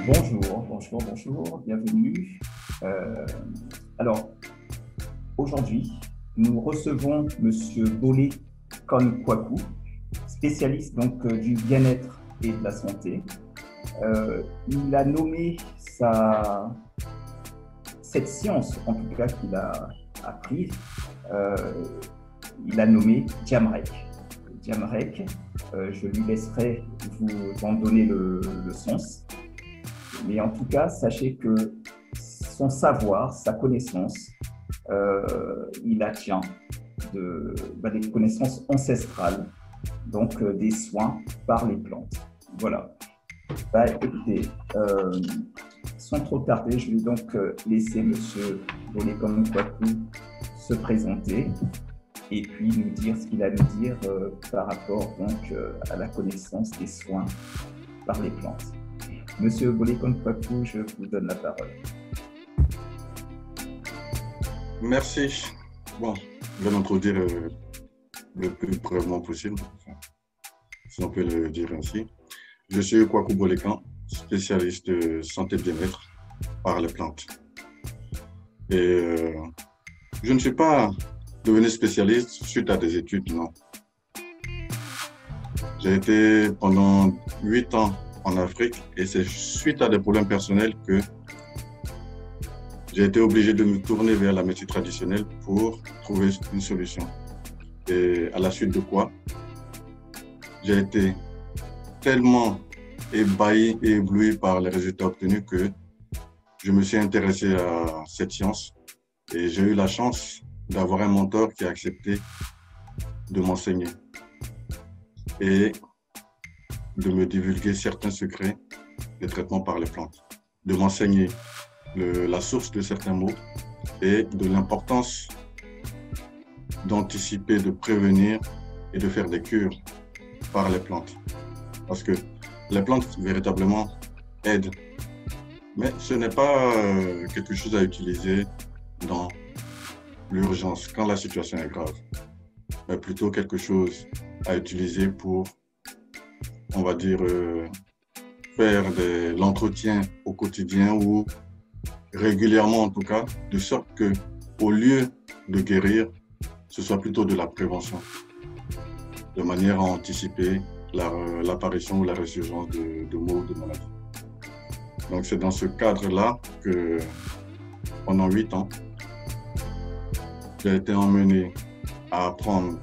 Bonjour, bienvenue. Euh, alors, aujourd'hui, nous recevons Monsieur Bolé Konkwaku, spécialiste du bien-être et de la santé. Il a nommé cette science, en tout cas qu'il a apprise, euh, il a nommé Djamrek. Djamrek, je lui laisserai vous en donner le sens. Mais en tout cas, sachez que son savoir, sa connaissance, il la tient des connaissances ancestrales, des soins par les plantes. Voilà. Écoutez, sans trop tarder, je vais donc laisser M. Bolekon Kwaku se présenter et puis nous dire ce qu'il a à nous dire par rapport à la connaissance des soins par les plantes. Monsieur Bolekon Kwaku, je vous donne la parole. Merci. Bon, je vais m'introduire le plus brièvement possible, si on peut le dire ainsi. Je suis Kwaku Bolekan, spécialiste de santé et bien-être par les plantes. Et je ne suis pas devenu spécialiste suite à des études, non. J'ai été pendant 8 ans en Afrique et c'est suite à des problèmes personnels que j'ai été obligé de me tourner vers la médecine traditionnelle pour trouver une solution. Et à la suite de quoi, j'ai été tellement ébahi et ébloui par les résultats obtenus que je me suis intéressé à cette science et j'ai eu la chance d'avoir un mentor qui a accepté de m'enseigner et de me divulguer certains secrets des traitements par les plantes, de m'enseigner la source de certains mots et de l'importance d'anticiper, de prévenir et de faire des cures par les plantes. Parce que les plantes véritablement aident, mais ce n'est pas quelque chose à utiliser dans l'urgence, quand la situation est grave, mais plutôt quelque chose à utiliser pour, on va dire, faire de l'entretien au quotidien ou régulièrement en tout cas, de sorte que au lieu de guérir, ce soit plutôt de la prévention, de manière à anticiper l'apparition ou la résurgence de maux ou de maladies. Donc c'est dans ce cadre-là que pendant 8 ans, j'ai été emmené à apprendre,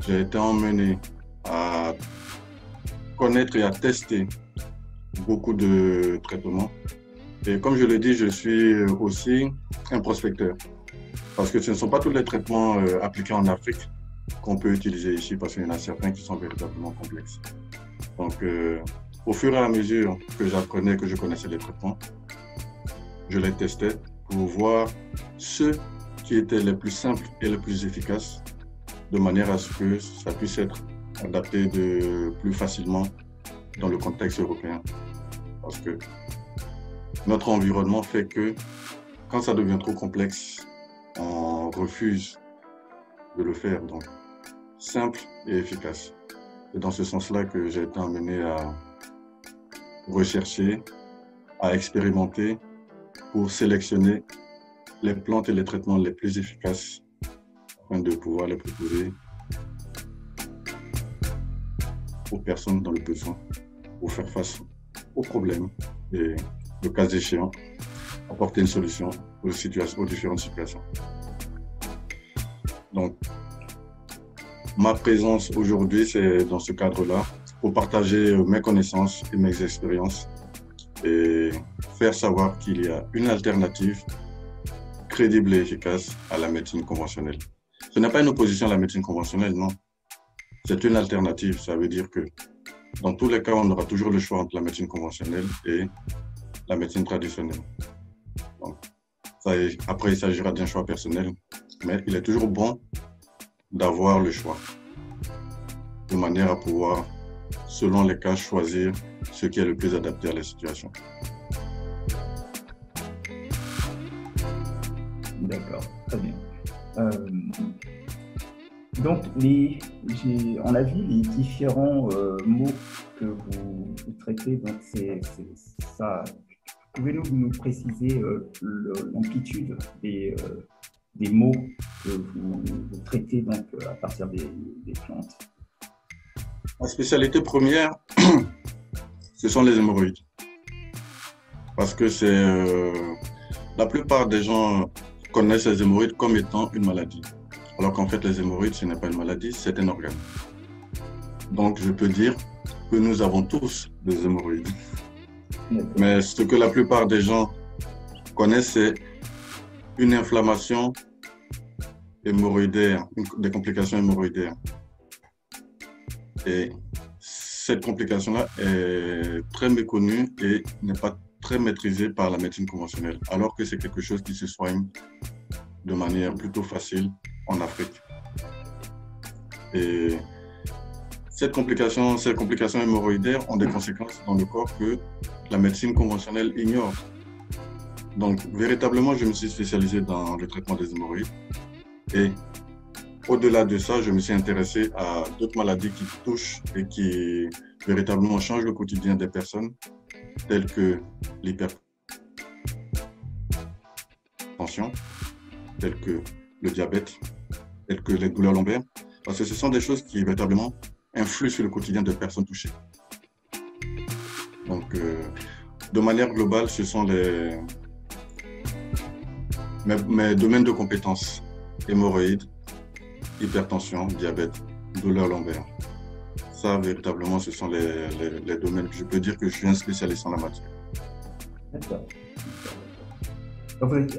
j'ai été emmené à connaître et à tester beaucoup de traitements. Et comme je le dis, je suis aussi un prospecteur. Parce que ce ne sont pas tous les traitements appliqués en Afrique qu'on peut utiliser ici, parce qu'il y en a certains qui sont véritablement complexes. Donc, au fur et à mesure que j'apprenais, que je connaissais les traitements, je les testais pour voir ceux qui étaient les plus simples et les plus efficaces, de manière à ce que ça puisse être adapté plus facilement dans le contexte européen. Parce que notre environnement fait que quand ça devient trop complexe, on refuse de le faire. Donc, simple et efficace. C'est dans ce sens-là que j'ai été amené à rechercher, à expérimenter pour sélectionner les plantes et les traitements les plus efficaces afin de pouvoir les proposer aux personnes dans le besoin pour faire face aux problèmes et, le cas échéant, apporter une solution aux différentes situations. Donc, ma présence aujourd'hui, c'est dans ce cadre-là, pour partager mes connaissances et mes expériences et faire savoir qu'il y a une alternative crédible et efficace à la médecine conventionnelle. Ce n'est pas une opposition à la médecine conventionnelle, non. C'est une alternative. Ça veut dire que dans tous les cas, on aura toujours le choix entre la médecine conventionnelle et la médecine traditionnelle. Donc, après, il s'agira d'un choix personnel, mais il est toujours bon d'avoir le choix, de manière à pouvoir, selon les cas, choisir ce qui est le plus adapté à la situation. D'accord, très bien. Donc, on a vu les différents mots que vous traitez. Donc, c'est ça. Pouvez-vous nous préciser l'amplitude des mots que vous traitez donc, à partir des plantes? Ma spécialité première, ce sont les hémorroïdes. Parce que la plupart des gens connaissent les hémorroïdes comme étant une maladie. Alors qu'en fait, les hémorroïdes, ce n'est pas une maladie, c'est un organe. Donc, je peux dire que nous avons tous des hémorroïdes. Mais ce que la plupart des gens connaissent, c'est une inflammation hémorroïdaire, des complications hémorroïdaires. Et cette complication-là est très méconnue et n'est pas très maîtrisée par la médecine conventionnelle, alors que c'est quelque chose qui se soigne de manière plutôt facile en Afrique. Et ces complications hémorroïdaires ont des conséquences dans le corps que la médecine conventionnelle ignore. Donc, véritablement, je me suis spécialisé dans le traitement des hémorroïdes. Et au-delà de ça, je me suis intéressé à d'autres maladies qui touchent et qui véritablement changent le quotidien des personnes, telles que l'hypertension, telles que le diabète, telles que les douleurs lombaires, parce que ce sont des choses qui véritablement influent sur le quotidien des personnes touchées. Donc, de manière globale, ce sont mes domaines de compétences: hémorroïdes, hypertension, diabète, douleurs lombaires. Ça, véritablement, ce sont les domaines que je peux dire que je suis un spécialiste en la matière. D'accord.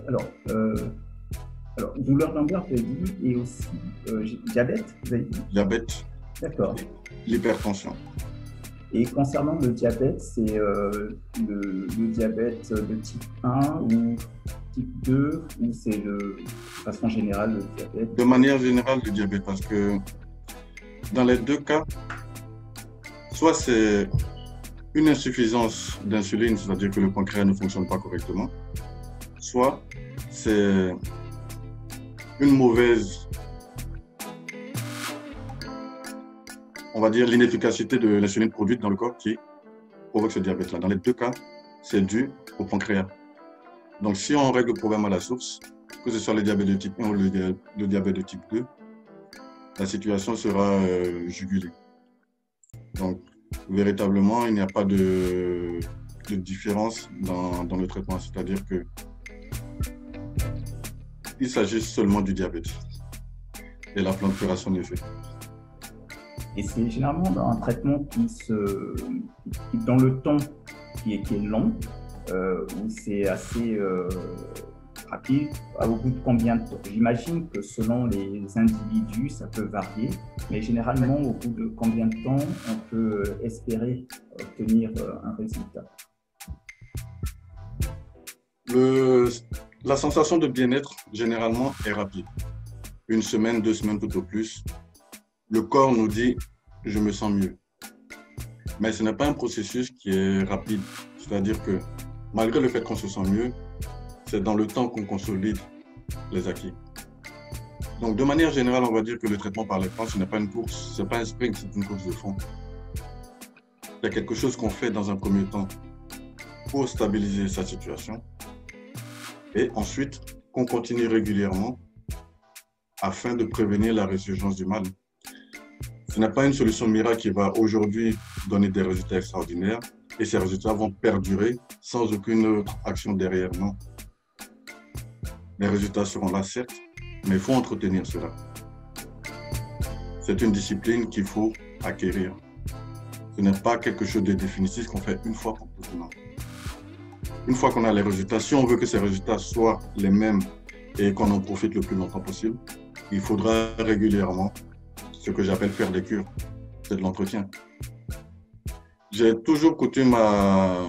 Alors, douleurs lombaires, vous avez dit, et aussi diabète, vous avez dit? Diabète. D'accord. L'hypertension. Et concernant le diabète, c'est le diabète de type 1 ou type 2, ou c'est de façon générale le diabète? De manière générale, le diabète, parce que dans les deux cas, soit c'est une insuffisance d'insuline, c'est-à-dire que le pancréas ne fonctionne pas correctement, soit c'est une mauvaise, on va dire, l'inefficacité de l'insuline produite dans le corps qui provoque ce diabète-là. Dans les deux cas, c'est dû au pancréas. Donc, si on règle le problème à la source, que ce soit le diabète de type 1 ou le diabète de type 2, la situation sera jugulée. Donc, véritablement, il n'y a pas de différence dans le traitement. C'est-à-dire que il s'agit seulement du diabète. Et la plante fera son effet. Et c'est généralement un traitement qui dans le temps, qui est long, où c'est assez rapide. Au bout de combien de temps? J'imagine que selon les individus, ça peut varier, mais généralement, au bout de combien de temps on peut espérer obtenir un résultat? La sensation de bien-être, généralement, est rapide. 1 semaine, 2 semaines, tout au plus. Le corps nous dit « je me sens mieux ». Mais ce n'est pas un processus qui est rapide. C'est-à-dire que malgré le fait qu'on se sent mieux, c'est dans le temps qu'on consolide les acquis. Donc de manière générale, on va dire que le traitement par les plantes, ce n'est pas une course, ce n'est pas un sprint, c'est une course de fond. Il y a quelque chose qu'on fait dans un premier temps pour stabiliser sa situation et ensuite qu'on continue régulièrement afin de prévenir la résurgence du mal. Ce n'est pas une solution miracle qui va aujourd'hui donner des résultats extraordinaires et ces résultats vont perdurer sans aucune autre action derrière, non. Les résultats seront là, certes, mais il faut entretenir cela. C'est une discipline qu'il faut acquérir. Ce n'est pas quelque chose de définitif qu'on fait une fois pour toutes. Non. Une fois qu'on a les résultats, si on veut que ces résultats soient les mêmes et qu'on en profite le plus longtemps possible, il faudra régulièrement ce que j'appelle faire des cures, c'est de l'entretien. J'ai toujours coutume à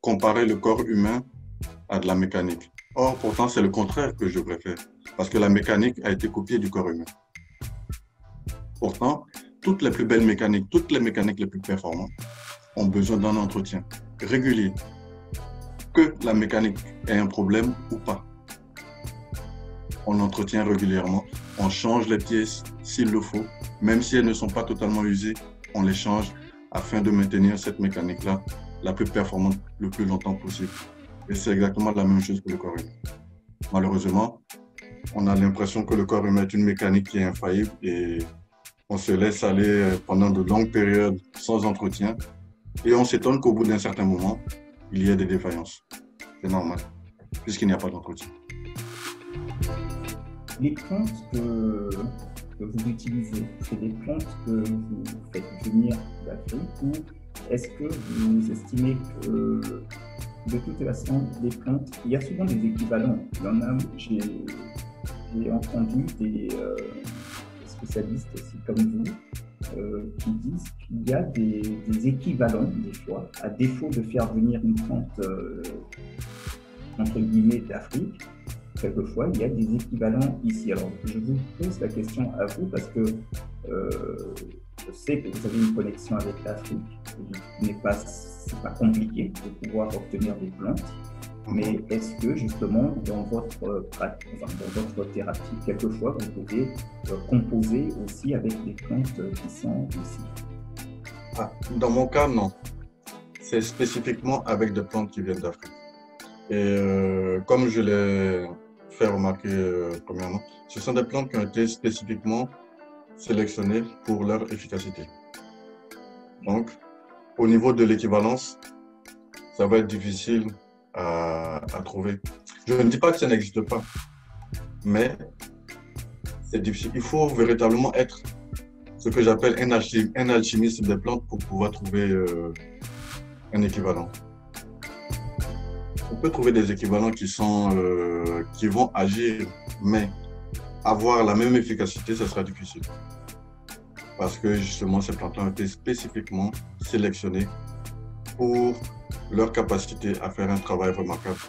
comparer le corps humain à de la mécanique. Or, pourtant, c'est le contraire que je préfère, parce que la mécanique a été copiée du corps humain. Pourtant, toutes les plus belles mécaniques, toutes les mécaniques les plus performantes ont besoin d'un entretien régulier. Que la mécanique ait un problème ou pas. On entretient régulièrement, on on change les pièces s'il le faut, même si elles ne sont pas totalement usées, on les change afin de maintenir cette mécanique-là la plus performante le plus longtemps possible. Et c'est exactement la même chose pour le corps humain. Malheureusement, on a l'impression que le corps humain est une mécanique qui est infaillible et on se laisse aller pendant de longues périodes sans entretien et on s'étonne qu'au bout d'un certain moment, il y ait des défaillances. C'est normal, puisqu'il n'y a pas d'entretien. Les plantes que vous utilisez, c'est des plantes que vous faites venir d'Afrique ou est-ce que vous estimez que de toute façon, les plantes, il y a souvent des équivalents. Il y en a, j'ai entendu des spécialistes aussi comme vous qui disent qu'il y a des équivalents des fois, à défaut de faire venir une plante entre guillemets d'Afrique. Quelquefois, il y a des équivalents ici. Alors, je vous pose la question à vous parce que je sais que vous avez une connexion avec l'Afrique. Ce n'est pas compliqué de pouvoir obtenir des plantes. Mais est-ce que, justement, dans votre thérapie, quelquefois, vous pouvez composer aussi avec des plantes qui sont ici? Dans mon cas, non. C'est spécifiquement avec des plantes qui viennent d'Afrique. Et comme je l'ai fait remarquer premièrement, ce sont des plantes qui ont été spécifiquement sélectionnées pour leur efficacité. Donc, au niveau de l'équivalence, ça va être difficile à trouver. Je ne dis pas que ça n'existe pas, mais c'est difficile. Il faut véritablement être ce que j'appelle un alchimiste des plantes pour pouvoir trouver un équivalent. On peut trouver des équivalents qui vont agir, mais avoir la même efficacité, ça sera difficile. Parce que justement, ces plantes ont été spécifiquement sélectionnées pour leur capacité à faire un travail remarquable.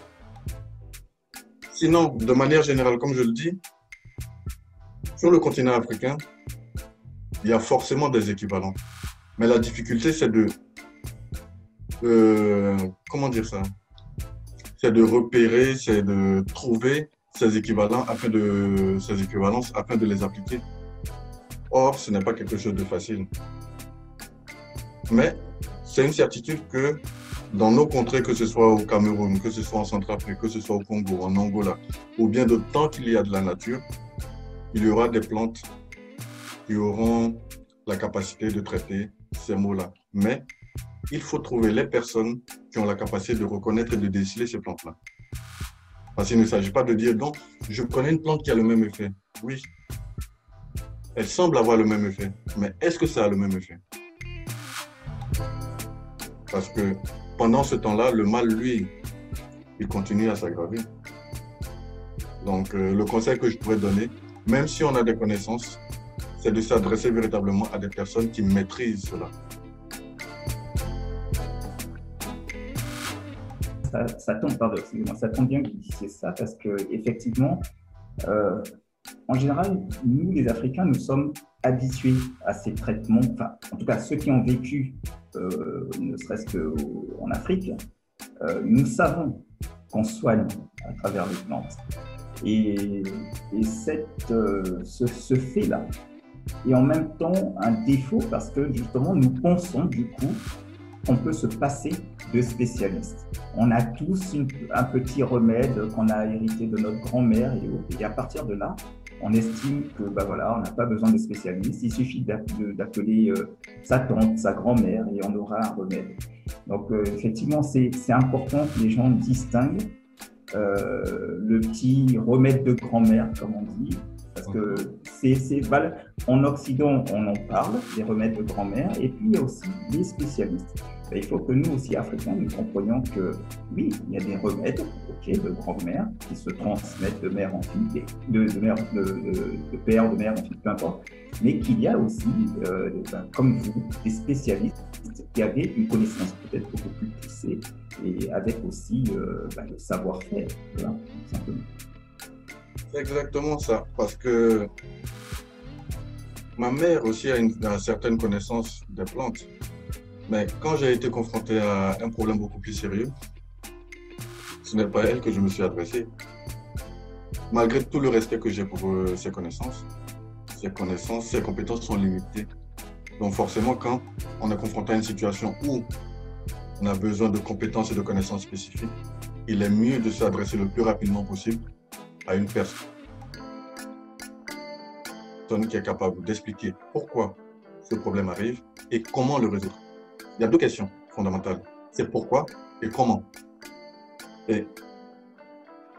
Sinon, de manière générale, comme je le dis, sur le continent africain, il y a forcément des équivalents. Mais la difficulté, c'est comment dire ça? C'est de repérer, c'est de trouver ces équivalences afin de les appliquer. Or, ce n'est pas quelque chose de facile. Mais c'est une certitude que dans nos contrées, que ce soit au Cameroun, que ce soit en Centrafrique, que ce soit au Congo, en Angola, ou bien de tant qu'il y a de la nature, il y aura des plantes qui auront la capacité de traiter ces maux-là. Mais il faut trouver les personnes qui ont la capacité de reconnaître et de déceler ces plantes-là. Parce qu'il ne s'agit pas de dire, non, je connais une plante qui a le même effet. Oui, elle semble avoir le même effet, mais est-ce que ça a le même effet? Parce que pendant ce temps-là, le mal, lui, il continue à s'aggraver. Donc, le conseil que je pourrais donner, même si on a des connaissances, c'est de s'adresser véritablement à des personnes qui maîtrisent cela. Ça tombe bien que vous disiez ça parce qu'effectivement, en général, nous les Africains, nous sommes habitués à ces traitements, enfin, en tout cas ceux qui ont vécu, ne serait-ce qu'en Afrique, nous savons qu'on soigne à travers les plantes. Et ce fait-là est en même temps un défaut parce que justement, nous pensons du coup qu'on peut se passer de spécialistes. On a tous un petit remède qu'on a hérité de notre grand-mère et à partir de là, on estime que on n'a pas besoin de spécialistes, il suffit d'appeler sa tante, sa grand-mère et on aura un remède. Donc effectivement, c'est important que les gens distinguent le petit remède de grand-mère, comme on dit, parce que en Occident, on en parle, les remèdes de grand-mère, et puis il y a aussi les spécialistes. Et il faut que nous aussi, Africains, nous comprenions que oui, il y a des remèdes de grand-mère qui se transmettent de mère en fille, de père, de mère en fille, peu importe, mais qu'il y a aussi, comme vous, des spécialistes qui avaient une connaissance peut-être beaucoup plus poussée et avec aussi le savoir-faire, voilà, tout simplement. C'est exactement ça, parce que ma mère aussi a une certaine connaissance des plantes. Mais quand j'ai été confronté à un problème beaucoup plus sérieux, ce n'est pas à elle que je me suis adressé. Malgré tout le respect que j'ai pour ses connaissances, ses connaissances, ses compétences sont limitées. Donc forcément, quand on est confronté à une situation où on a besoin de compétences et de connaissances spécifiques, il est mieux de s'adresser le plus rapidement possible à une personne qui est capable d'expliquer pourquoi ce problème arrive et comment le résoudre. Il y a deux questions fondamentales. C'est pourquoi et comment. Et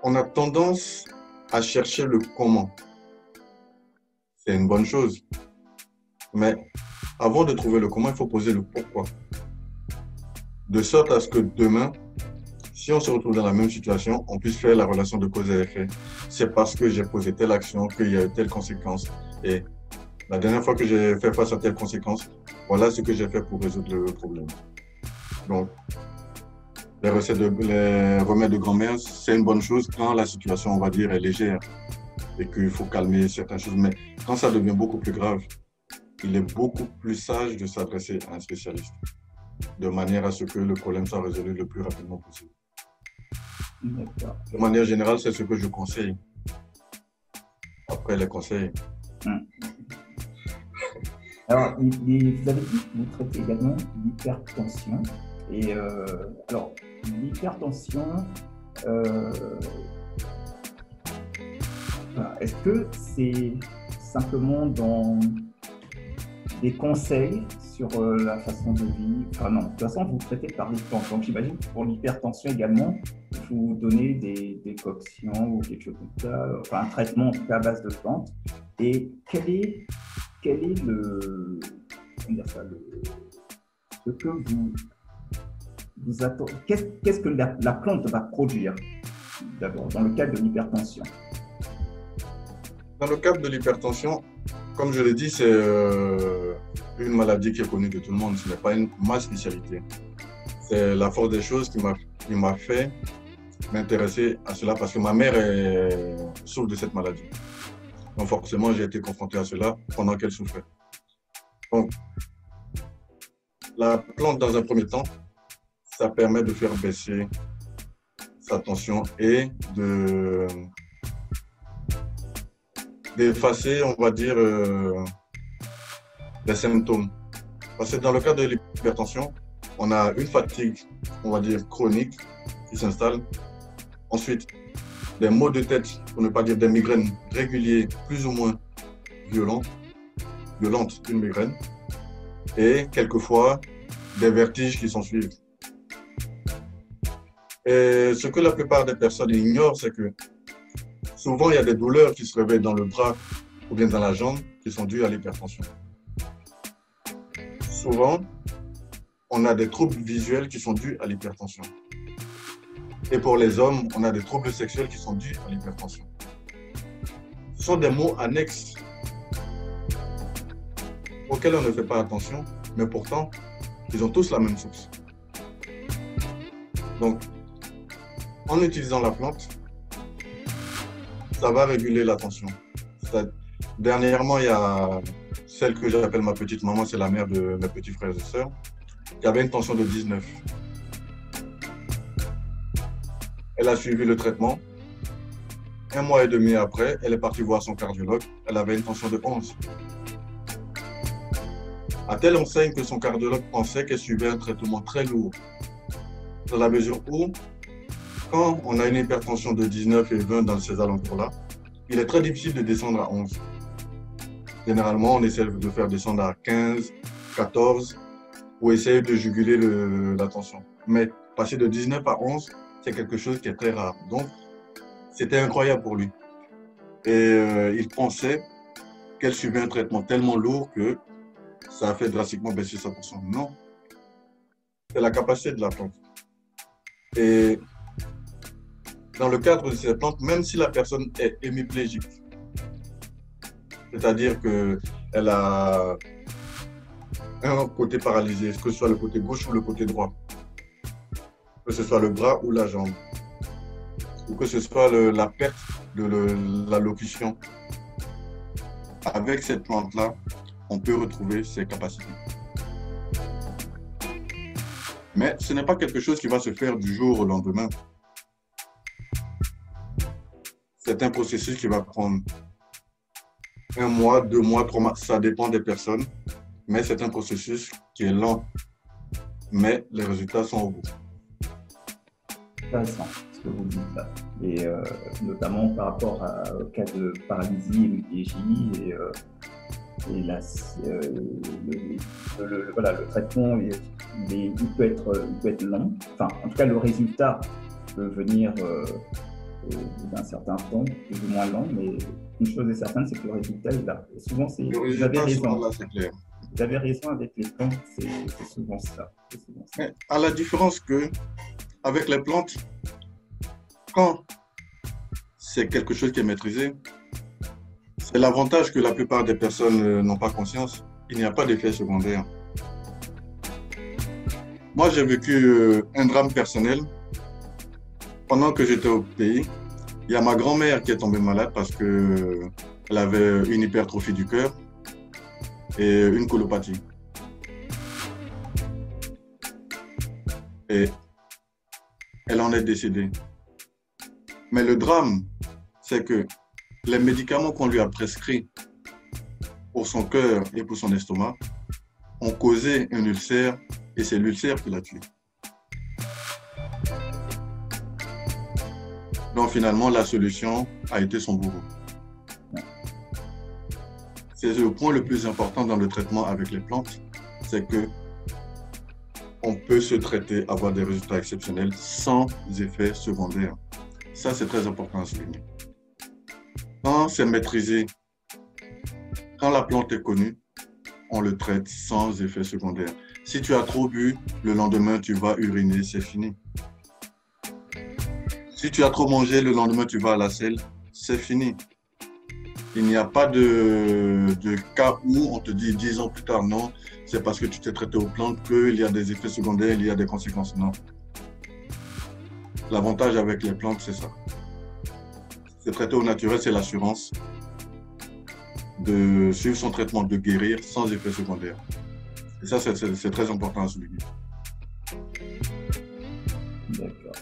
on a tendance à chercher le comment. C'est une bonne chose. Mais avant de trouver le comment, il faut poser le pourquoi. De sorte à ce que demain, si on se retrouve dans la même situation, on puisse faire la relation de cause et effet. C'est parce que j'ai posé telle action qu'il y a eu telle conséquence. Et la dernière fois que j'ai fait face à telle conséquence, voilà ce que j'ai fait pour résoudre le problème. Donc, les remèdes de grand-mère, c'est une bonne chose quand la situation, on va dire, est légère et qu'il faut calmer certaines choses. Mais quand ça devient beaucoup plus grave, il est beaucoup plus sage de s'adresser à un spécialiste de manière à ce que le problème soit résolu le plus rapidement possible. De manière générale, c'est ce que je conseille. Après les conseils. Alors, vous avez dit que vous traitez également l'hypertension. Et alors, l'hypertension, est-ce que c'est simplement dans des conseils sur la façon de vivre? Enfin non, de toute façon, vous traitez par les plantes. Donc j'imagine que pour l'hypertension également, vous donnez des décoctions ou quelque chose comme ça, enfin un traitement en tout cas à base de plantes. Et quel est le, comment dire ça, ce que vous attendez, qu'est-ce que la plante va produire d'abord dans le cadre de l'hypertension? Dans le cadre de l'hypertension, comme je l'ai dit, c'est une maladie qui est connue de tout le monde. Ce n'est pas ma spécialité. C'est la force des choses qui m'a fait m'intéresser à cela parce que ma mère souffre de cette maladie. Donc forcément, j'ai été confronté à cela pendant qu'elle souffrait. Donc, la plante, dans un premier temps, ça permet de faire baisser sa tension et d'effacer, on va dire, les symptômes. Parce que dans le cas de l'hypertension, on a une fatigue, on va dire, chronique qui s'installe. Ensuite, des maux de tête, pour ne pas dire des migraines réguliers, plus ou moins violentes, une migraine. Et quelquefois, des vertiges qui s'en suivent. Et ce que la plupart des personnes ignorent, c'est que souvent, il y a des douleurs qui se réveillent dans le bras ou bien dans la jambe qui sont dues à l'hypertension. Souvent, on a des troubles visuels qui sont dus à l'hypertension. Et pour les hommes, on a des troubles sexuels qui sont dus à l'hypertension. Ce sont des mots annexes auxquels on ne fait pas attention, mais pourtant, ils ont tous la même source. Donc, en utilisant la plante, ça va réguler la tension. Dernièrement, il y a celle que j'appelle ma petite maman, c'est la mère de mes petits frères et sœurs, qui avait une tension de 19. Elle a suivi le traitement. 1 mois et demi après, elle est partie voir son cardiologue. Elle avait une tension de 11. À telle enseigne que son cardiologue pensait qu'elle suivait un traitement très lourd. Dans la mesure où, quand on a une hypertension de 19 et 20 dans ces alentours-là, il est très difficile de descendre à 11. Généralement, on essaie de faire descendre à 15, 14 pour essayer de juguler la tension. Mais passer de 19 à 11, c'est quelque chose qui est très rare. Donc, c'était incroyable pour lui. Et il pensait qu'elle suivait un traitement tellement lourd que ça a fait drastiquement baisser sa tension. Non, c'est la capacité de la plante. Et dans le cadre de ces plantes, même si la personne est hémiplégique, c'est-à-dire qu'elle a un côté paralysé, que ce soit le côté gauche ou le côté droit, que ce soit le bras ou la jambe, ou que ce soit la perte de la locution, avec cette plante-là, on peut retrouver ses capacités. Mais ce n'est pas quelque chose qui va se faire du jour au lendemain. C'est un processus qui va prendre un mois, 2 mois, 3 mois, ça dépend des personnes, mais c'est un processus qui est lent, mais les résultats sont au bout. Intéressant ce que vous dites là. Et notamment par rapport au cas de paralysie hémiplégie et là, voilà, le traitement, il peut être long. Enfin, en tout cas, le résultat peut venir d'un certain temps, plus ou moins long, mais une chose est certaine, c'est que le résultat est là. Et souvent, vous avez raison. Là, c'est clair. Vous avez raison avec les plantes, c'est souvent ça. Mais à la différence que avec les plantes, quand c'est quelque chose qui est maîtrisé, c'est l'avantage que la plupart des personnes n'ont pas conscience. Il n'y a pas d'effet secondaire. Moi, j'ai vécu un drame personnel. Pendant que j'étais au pays, il y a ma grand-mère qui est tombée malade parce qu'elle avait une hypertrophie du cœur et une colopathie. Et elle en est décédée. Mais le drame, c'est que les médicaments qu'on lui a prescrits pour son cœur et pour son estomac ont causé un ulcère et c'est l'ulcère qui l'a tué. Donc finalement, la solution a été son bourreau. C'est le point le plus important dans le traitement avec les plantes, c'est que on peut se traiter, avoir des résultats exceptionnels sans effets secondaires. Ça, c'est très important à souligner. Quand c'est maîtrisé, quand la plante est connue, on le traite sans effet secondaire. Si tu as trop bu, le lendemain, tu vas uriner, c'est fini. Si tu as trop mangé, le lendemain, tu vas à la selle, c'est fini. Il n'y a pas de cas où on te dit 10 ans plus tard, non, c'est parce que tu t'es traité aux plantes qu'il y a des effets secondaires, il y a des conséquences. Non. L'avantage avec les plantes, c'est ça. C'est traité au naturel, c'est l'assurance de suivre son traitement, de guérir sans effet secondaire. Et ça, c'est très important à souligner. D'accord.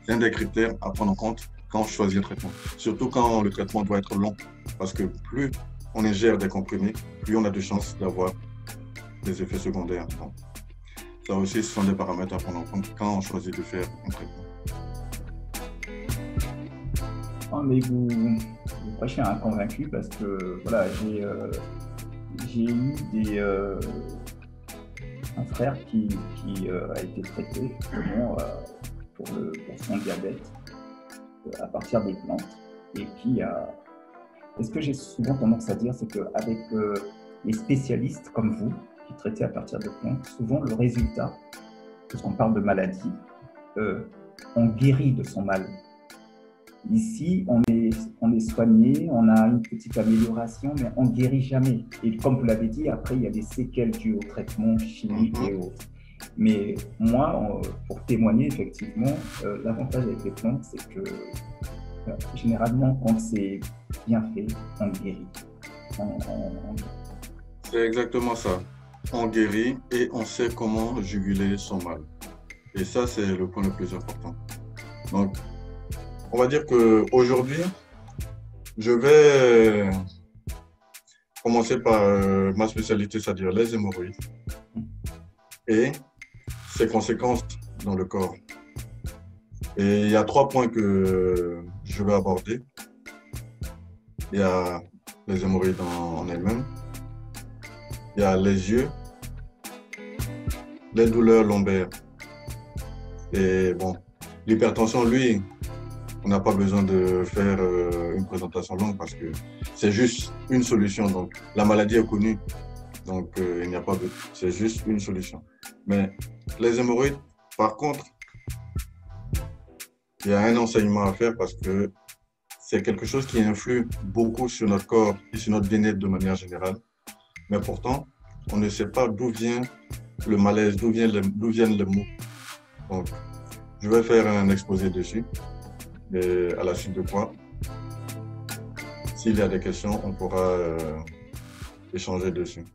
C'est un des critères à prendre en compte quand on choisit un traitement. Surtout quand le traitement doit être long. Parce que plus on ingère des comprimés, plus on a de chances d'avoir des effets secondaires. Donc, ça aussi, ce sont des paramètres à prendre en compte quand on choisit de faire un traitement. Oh, mais vous prêchez un convaincu parce que voilà, j'ai eu un frère qui a été traité justement pour son diabète à partir des plantes et qui a. Et ce que j'ai souvent tendance à dire, c'est qu'avec les spécialistes comme vous qui traitez à partir de plantes, souvent le résultat, puisqu'on parle de maladie, on guérit de son mal. Ici, on est soigné, on a une petite amélioration, mais on ne guérit jamais. Et comme vous l'avez dit, après, il y a des séquelles dues au traitement chimique et autres. Mais moi, pour témoigner, effectivement, l'avantage avec les plantes, c'est que généralement, quand c'est bien fait, on guérit. C'est exactement ça. On guérit et on sait comment juguler son mal. Et ça, c'est le point le plus important. Donc, on va dire qu'aujourd'hui, je vais commencer par ma spécialité, c'est-à-dire les hémorroïdes et ses conséquences dans le corps. Et il y a 3 points que je vais aborder. Il y a les hémorroïdes en elles-mêmes, il y a les yeux, les douleurs lombaires. Et bon, l'hypertension, lui, on n'a pas besoin de faire une présentation longue parce que c'est juste une solution. Donc, la maladie est connue, donc il n'y a pas de... C'est juste une solution. Mais les hémorroïdes, par contre, il y a un enseignement à faire parce que c'est quelque chose qui influe beaucoup sur notre corps et sur notre bien-être de manière générale. Mais pourtant, on ne sait pas d'où vient le malaise, d'où viennent les maux. Donc, je vais faire un exposé dessus. Et à la suite de quoi, s'il y a des questions, on pourra échanger dessus.